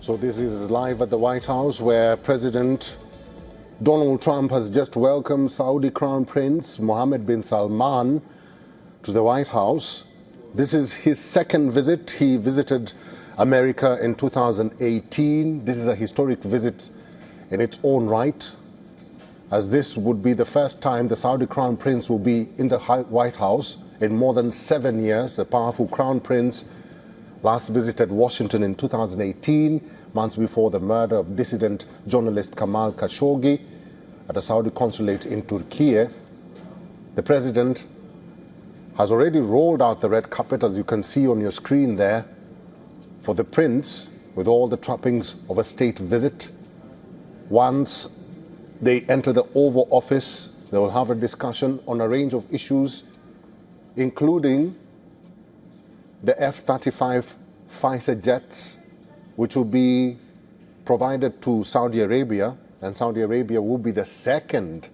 So this is live at the White House, where President Donald Trump has just welcomed Saudi Crown Prince Mohammed bin Salman to the White House. This is his second visit. He visited America in 2018. This is a historic visit in its own right, as this would be the first time the Saudi Crown Prince will be in the White House in more than 7 years. The powerful Crown Prince last visited Washington in 2018, months before the murder of dissident journalist Kamal Khashoggi at a Saudi consulate in Turkey. The president has already rolled out the red carpet, as you can see on your screen there, for the prince, with all the trappings of a state visit. Once they enter the Oval Office, they will have a discussion on a range of issues, including the F-35 fighter jets, which will be provided to Saudi Arabia, and Saudi Arabia will be the second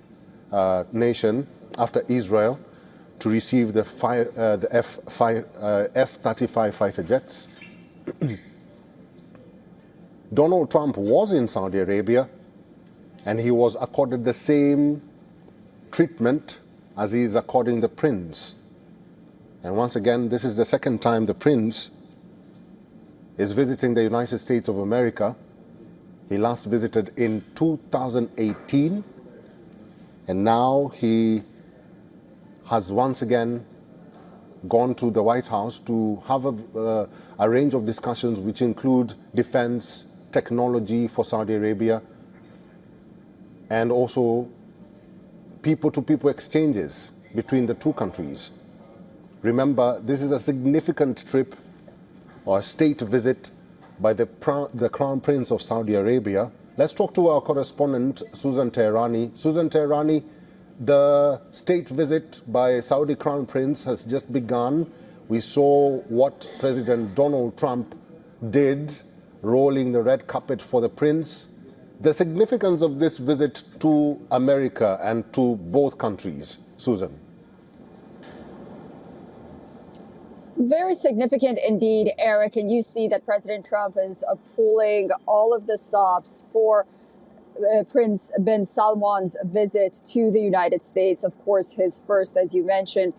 nation after Israel to receive the F-35 fighter jets. Donald Trump was in Saudi Arabia, and he was accorded the same treatment as he is according the prince. And once again, this is the second time the prince is visiting the United States of America. He last visited in 2018, and now he has once again gone to the White House to have a range of discussions which include defense, technology for Saudi Arabia, and also people-to-people exchanges between the two countries. Remember, this is a significant trip or a state visit by the Crown Prince of Saudi Arabia. Let's talk to our correspondent, Susan Teherani. Susan Teherani, the state visit by Saudi Crown Prince has just begun. We saw what President Donald Trump did, rolling the red carpet for the prince. The significance of this visit to America and to both countries, Susan. Very significant indeed, Eric, and you see that President Trump is pulling all of the stops for Prince bin Salman's visit to the United States. Of course, his first, as you mentioned,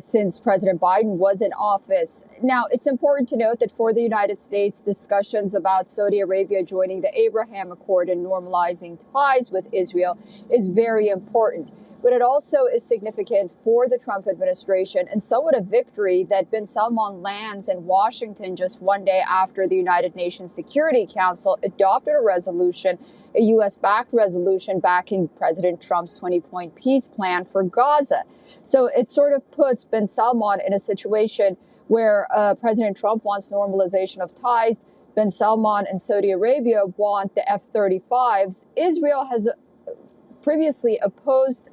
since President Biden was in office. Now, it's important to note that for the United States, discussions about Saudi Arabia joining the Abraham Accord and normalizing ties with Israel is very important. But it also is significant for the Trump administration and somewhat a victory that bin Salman lands in Washington just one day after the United Nations Security Council adopted a resolution, a U.S.-backed resolution backing President Trump's 20-point peace plan for Gaza. So it sort of puts bin Salman in a situation where President Trump wants normalization of ties. Bin Salman and Saudi Arabia want the F-35s. Israel has previously opposed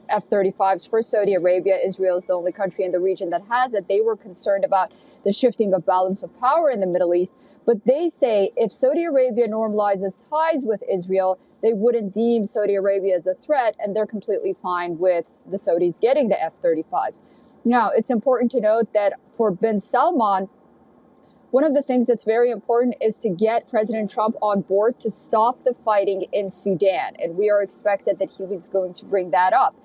F-35s for Saudi Arabia. Israel is the only country in the region that has it. They were concerned about the shifting of balance of power in the Middle East. But they say if Saudi Arabia normalizes ties with Israel, they wouldn't deem Saudi Arabia as a threat, and they're completely fine with the Saudis getting the F-35s. Now, it's important to note that for bin Salman, one of the things that's very important is to get President Trump on board to stop the fighting in Sudan. And we are expected that he was going to bring that up,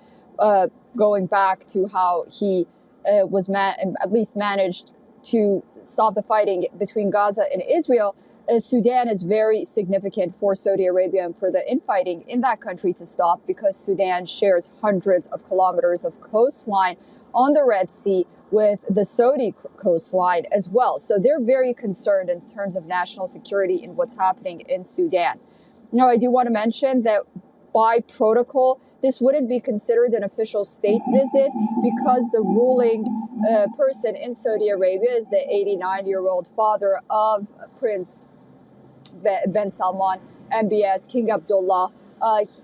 going back to how he was at least managed to stop the fighting between Gaza and Israel. Sudan is very significant for Saudi Arabia and for the infighting in that country to stop, because Sudan shares hundreds of kilometers of coastline on the Red Sea with the Saudi coastline as well. So they're very concerned in terms of national security in what's happening in Sudan. Now, I do want to mention that by protocol, this wouldn't be considered an official state visit because the ruling person in Saudi Arabia is the 89-year-old father of Prince bin Salman, MBS, King Abdullah.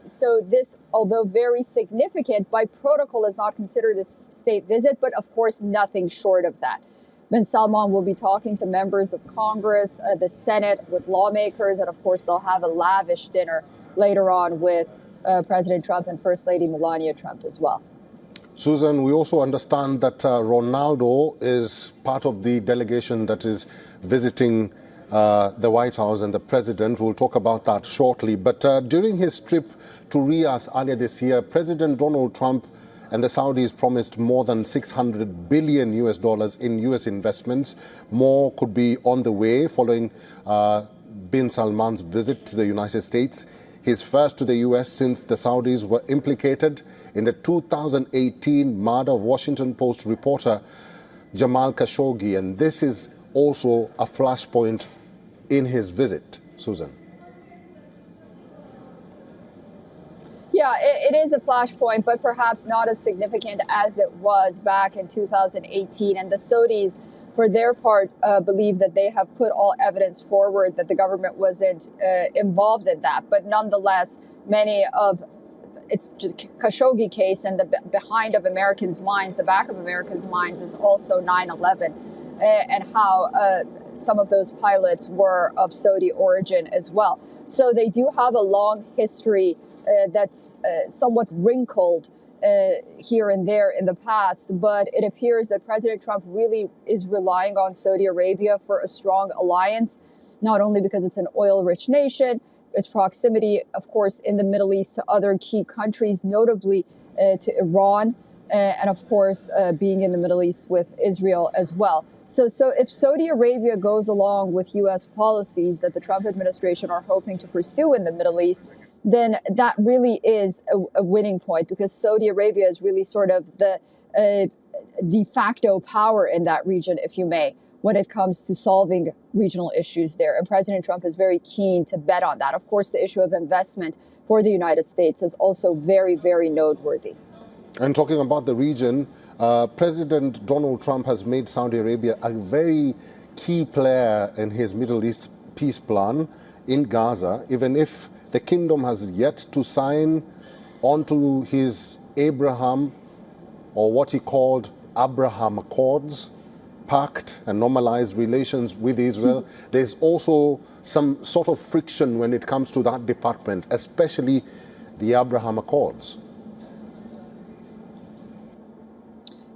So this, although very significant, by protocol is not considered a state visit, but of course nothing short of that. Bin Salman will be talking to members of Congress, the Senate, with lawmakers, and of course they'll have a lavish dinner later on with President Trump and First Lady Melania Trump as well. Susan, we also understand that Ronaldo is part of the delegation that is visiting the White House and the president. We'll talk about that shortly. But during his trip to Riyadh earlier this year, President Donald Trump and the Saudis promised more than $600 billion in US investments. More could be on the way following bin Salman's visit to the United States, his first to the US since the Saudis were implicated in the 2018 murder of Washington Post reporter Jamal Khashoggi. And this is also a flashpoint in his visit. Susan. Yeah, it is a flashpoint, but perhaps not as significant as it was back in 2018. And the Saudis, for their part, believe that they have put all evidence forward that the government wasn't involved in that. But nonetheless, many of it's just Khashoggi case and the behind of Americans' minds, the back of Americans' minds is also 9/11 and how some of those pilots were of Saudi origin as well. So they do have a long history that's somewhat wrinkled here and there in the past, but it appears that President Trump really is relying on Saudi Arabia for a strong alliance, not only because it's an oil-rich nation, its proximity, of course, in the Middle East to other key countries, notably to Iran, and of course, being in the Middle East with Israel as well. So if Saudi Arabia goes along with U.S. policies that the Trump administration are hoping to pursue in the Middle East, then that really is a winning point, because Saudi Arabia is really sort of the de facto power in that region, if you may, when it comes to solving regional issues there. And President Trump is very keen to bet on that. Of course, the issue of investment for the United States is also very, very noteworthy. And talking about the region, President Donald Trump has made Saudi Arabia a very key player in his Middle East peace plan in Gaza, even if the kingdom has yet to sign onto his Abraham, or what he called Abraham Accords, pact and normalized relations with Israel. There's also some sort of friction when it comes to that department, especially the Abraham Accords.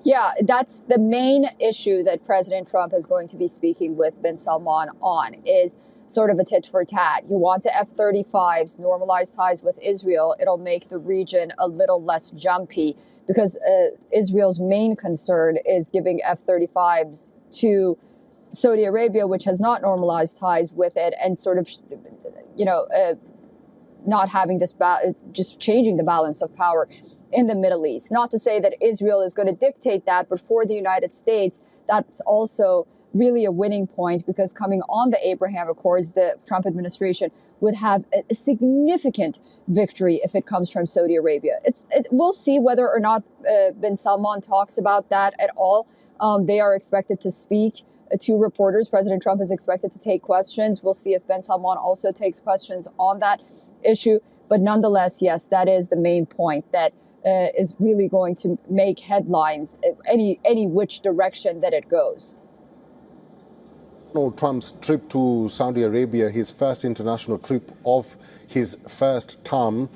Yeah, that's the main issue that President Trump is going to be speaking with bin Salman on, is sort of a tit for tat. You want the F-35s, normalized ties with Israel. It'll make the region a little less jumpy, because Israel's main concern is giving F-35s to Saudi Arabia, which has not normalized ties with it, and sort of, not having this, just changing the balance of power in the Middle East. Not to say that Israel is going to dictate that, but for the United States, that's also really a winning point, because coming on the Abraham Accords, the Trump administration would have a significant victory if it comes from Saudi Arabia. We'll see whether or not bin Salman talks about that at all. They are expected to speak to reporters. President Trump is expected to take questions. We'll see if bin Salman also takes questions on that issue. But nonetheless, yes, that is the main point that is really going to make headlines any which direction that it goes. Donald Trump's trip to Saudi Arabia, his first international trip of his first term,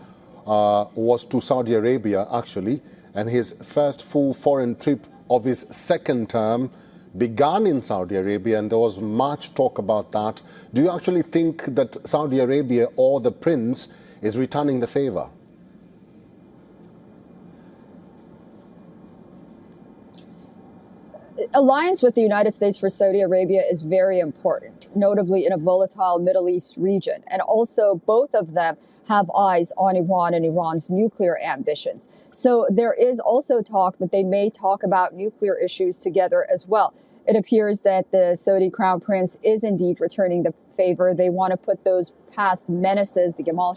was to Saudi Arabia, actually, and his first full foreign trip of his second term began in Saudi Arabia, and there was much talk about that. Do you actually think that Saudi Arabia or the prince is returning the favor? Alliance with the United States for Saudi Arabia is very important, notably in a volatile Middle East region. And also, both of them have eyes on Iran and Iran's nuclear ambitions. So there is also talk that they may talk about nuclear issues together as well. It appears that the Saudi crown prince is indeed returning the favor. They want to put those past menaces, the Jamal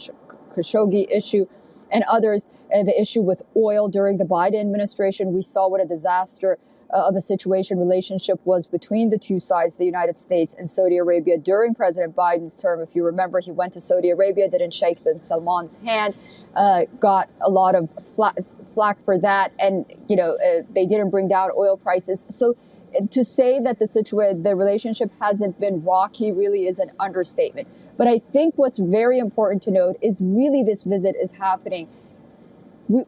Khashoggi issue and others, the issue with oil during the Biden administration. We saw what a disaster of a situation relationship was between the two sides, the United States and Saudi Arabia, during President Biden's term. If you remember, he went to Saudi Arabia, didn't shake bin Salman's hand, got a lot of flack for that. And, they didn't bring down oil prices. So to say that the relationship hasn't been rocky really is an understatement. But I think what's very important to note is really this visit is happening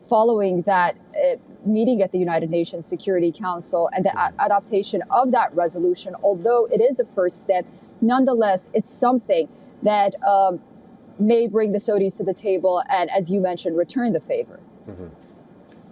following that meeting at the United Nations Security Council and the adoption of that resolution. Although it is a first step, nonetheless, it's something that may bring the Saudis to the table and, as you mentioned, return the favor. Mm-hmm.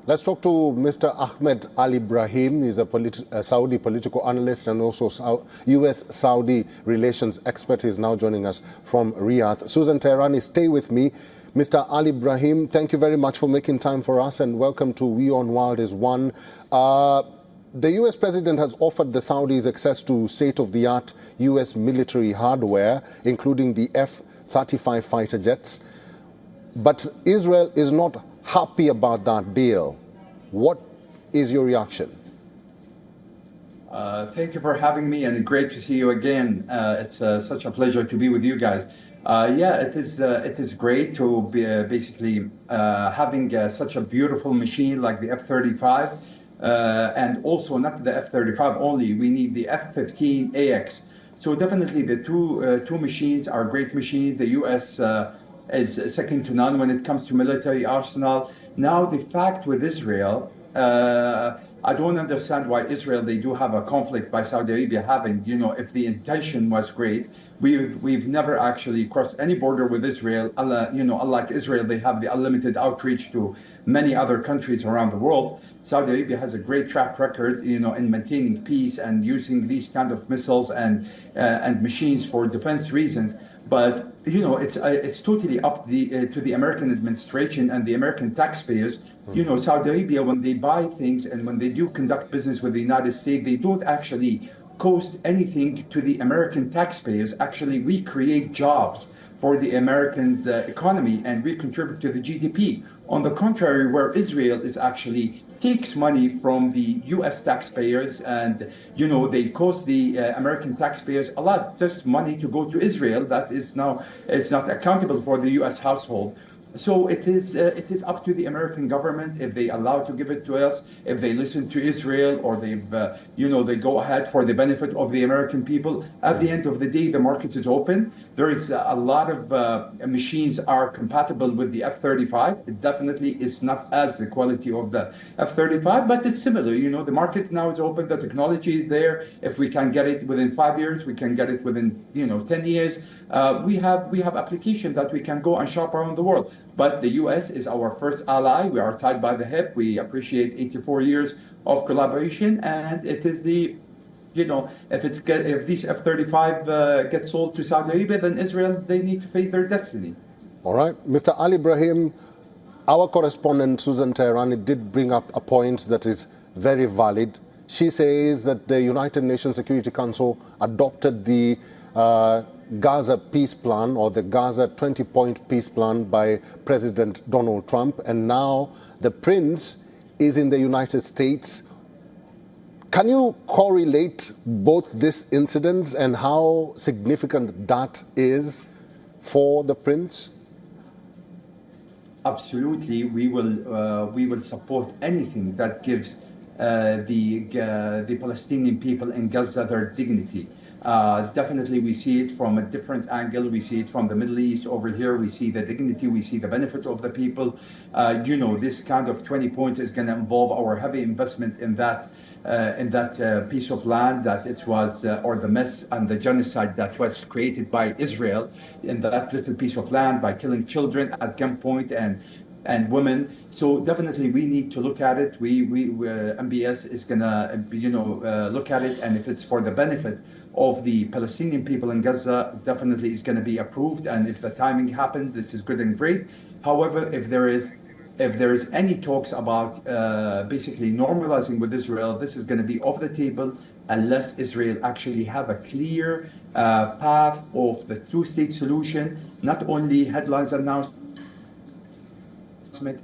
Let's talk to Mr. Ahmed Al Ibrahim. He's a Saudi political analyst and also U.S.-Saudi relations expert. He's now joining us from Riyadh. Susan Teherani, stay with me. Mr. Al Ibrahim, thank you very much for making time for us, and welcome to WION World is One. The U.S. president has offered the Saudis access to state-of-the-art U.S. military hardware, including the F-35 fighter jets. But Israel is not happy about that deal. What is your reaction? Thank you for having me, and great to see you again. It's such a pleasure to be with you guys. Yeah, it is great to be basically having such a beautiful machine like the F-35, and also not the F-35 only. We need the F-15AX. So definitely the two machines are great machines. The U.S. Is second to none when it comes to military arsenal. Now the fact with Israel, I don't understand why Israel, they do have a conflict by Saudi Arabia having, if the intention was great, we've never actually crossed any border with Israel. Unlike Israel, they have the unlimited outreach to many other countries around the world. Saudi Arabia has a great track record, in maintaining peace and using these kind of missiles and machines for defense reasons. But it's totally up to the American administration and the American taxpayers. Saudi Arabia, when they buy things and when they do conduct business with the United States, they don't actually cost anything to the American taxpayers. Actually, we create jobs for the Americans' economy, and we contribute to the GDP. On the contrary, where Israel is actually takes money from the U.S. taxpayers, and they cost the American taxpayers a lot, just money to go to Israel that is not accountable for the U.S. household. So it is up to the American government if they allow to give it to us, if they listen to Israel, or they go ahead for the benefit of the American people. At the end of the day, the market is open. There is a lot of machines are compatible with the F-35. It definitely is not as the quality of the F-35, but it's similar. The market now is open. The technology is there. If we can get it within 5 years, we can get it within 10 years. We have application that we can go and shop around the world. But the U.S. is our first ally. We are tied by the hip. We appreciate 84 years of collaboration, and it is if these F-35 get sold to Saudi Arabia, then Israel, they need to face their destiny. All right, Mr. Al Ibrahim, our correspondent Susan Teherani did bring up a point that is very valid. She says that the United Nations Security Council adopted the Gaza peace plan, or the Gaza 20-point peace plan by President Donald Trump, and now the prince is in the United States. Can you correlate both these incidents and how significant that is for the prince? Absolutely, we will support anything that gives the Palestinian people in Gaza their dignity. Definitely we see it from a different angle. We see it from the Middle East. Over here we see the dignity, we see the benefit of the people. This kind of 20 points is going to involve our heavy investment in that piece of land that it was, or the mess and the genocide that was created by Israel in that little piece of land by killing children at gunpoint and women. So definitely we need to look at it. MBS is gonna look at it, and if it's for the benefit of the Palestinian people in Gaza, definitely is going to be approved. And if the timing happened, this is good and great. However, if there is any talks about basically normalizing with Israel, this is going to be off the table unless Israel actually have a clear path of the two-state solution, not only headlines announced.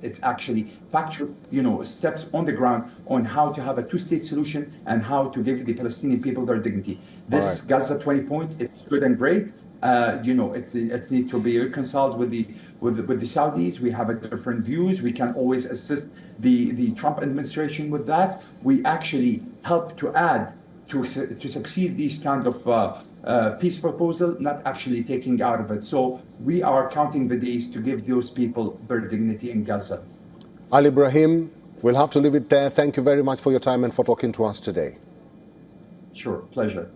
It's actually factual, steps on the ground on how to have a two-state solution and how to give the Palestinian people their dignity. This right. Gaza 20 point, it's good and great. It needs to be reconciled with the Saudis. We have different views. We can always assist the Trump administration with that. We actually help to add to succeed these kind of peace proposal, not actually taking out of it. So we are counting the days to give those people their dignity in Gaza. Al Ibrahim, we'll have to leave it there. Thank you very much for your time and for talking to us today. Sure, pleasure.